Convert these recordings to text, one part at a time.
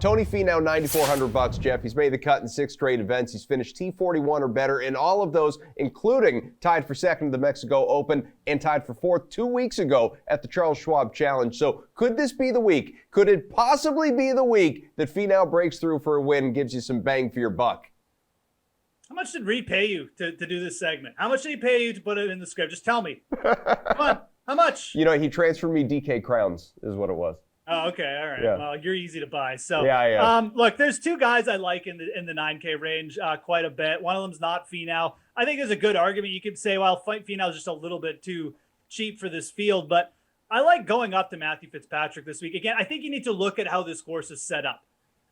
Tony Finau, $9,400, Geoff. He's made the cut in 6 straight events. He's finished T41 or better in all of those, including tied for second at the Mexico Open and tied for 4th 2 weeks ago at the Charles Schwab Challenge. So could this be the week? Could it possibly be the week that Finau breaks through for a win and gives you some bang for your buck? How much did Reed pay you to do this segment? How much did he pay you to put it in the script? Just tell me. Come on. How much? You know, he transferred me DK crowns is what it was. Oh, okay. All right. Yeah. Well, you're easy to buy. So, yeah. Look, there's 2 guys I like in the 9K range quite a bit. One of them's not Finau. I think there's a good argument. You could say, well, Finau's just a little bit too cheap for this field. But I like going up to Matthew Fitzpatrick this week. Again, I think you need to look at how this course is set up.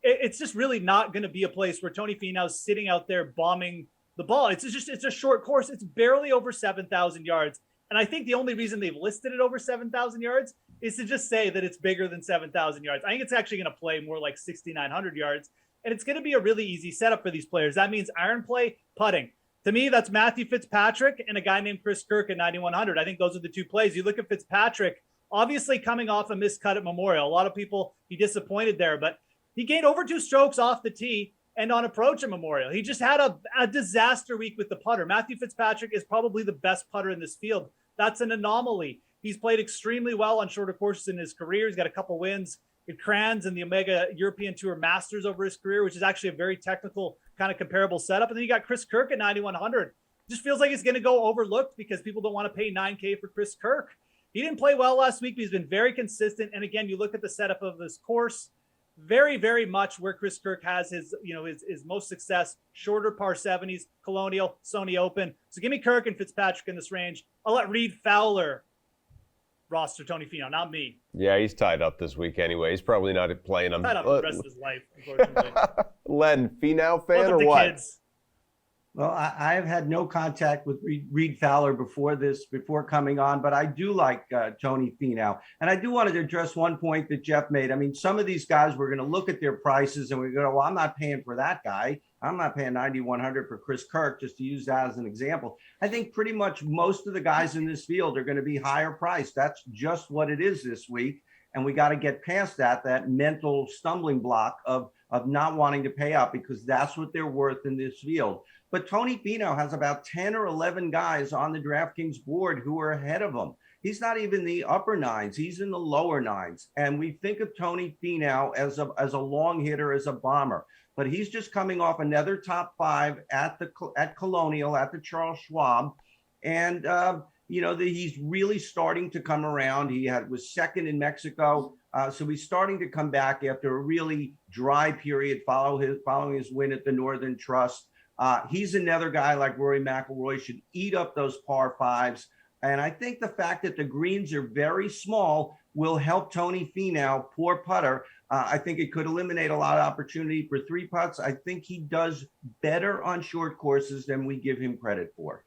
It's just really not going to be a place where Tony Finau's sitting out there bombing the ball. It's a short course. It's barely over 7,000 yards. And I think the only reason they've listed it over 7,000 yards is to just say that it's bigger than 7,000 yards. I think it's actually going to play more like 6,900 yards. And it's going to be a really easy setup for these players. That means iron play, putting. To me, that's Matthew Fitzpatrick and a guy named Chris Kirk at 9,100. I think those are the 2 plays. You look at Fitzpatrick, obviously coming off a missed cut at Memorial. A lot of people be disappointed there, but he gained over 2 strokes off the tee and on approach at Memorial. He just had a disaster week with the putter. Matthew Fitzpatrick is probably the best putter in this field. That's an anomaly. He's played extremely well on shorter courses in his career. He's got a couple wins at Crans and the Omega European Tour Masters over his career, which is actually a very technical kind of comparable setup. And then you got Chris Kirk at 9,100. Just feels like he's going to go overlooked because people don't want to pay $9K for Chris Kirk. He didn't play well last week, but he's been very consistent. And again, you look at the setup of this course, very, very much where Chris Kirk has his most success, shorter par 70s, Colonial, Sony Open. So give me Kirk and Fitzpatrick in this range. I'll let Reed Fowler roster Tony Finau, not me. Yeah, he's tied up this week anyway. He's probably not playing him. Tied up the rest of his life, unfortunately. Len, Finau fan Welcome or to what? Kids. Well, I've had no contact with Reed Fowler before coming on, but I do like Tony Finau. And I do want to address one point that Geoff made. I mean, some of these guys, we're going to look at their prices and we're going to, well, I'm not paying for that guy. I'm not paying $9,100 for Chris Kirk, just to use that as an example. I think pretty much most of the guys in this field are going to be higher priced. That's just what it is this week. And we got to get past that mental stumbling block of not wanting to pay up, because that's what they're worth in this field. But Tony Finau has about 10 or 11 guys on the DraftKings board who are ahead of him. He's not even the upper 9s. He's in the lower 9s. And we think of Tony Finau as a long hitter, as a bomber. But he's just coming off another top 5 at Colonial, at the Charles Schwab. And, he's really starting to come around. He was second in Mexico. So he's starting to come back after a really dry period following his win at the Northern Trust. He's another guy like Rory McIlroy should eat up those par 5s. And I think the fact that the greens are very small will help Tony Finau, poor putter. I think it could eliminate a lot of opportunity for 3 putts. I think he does better on short courses than we give him credit for.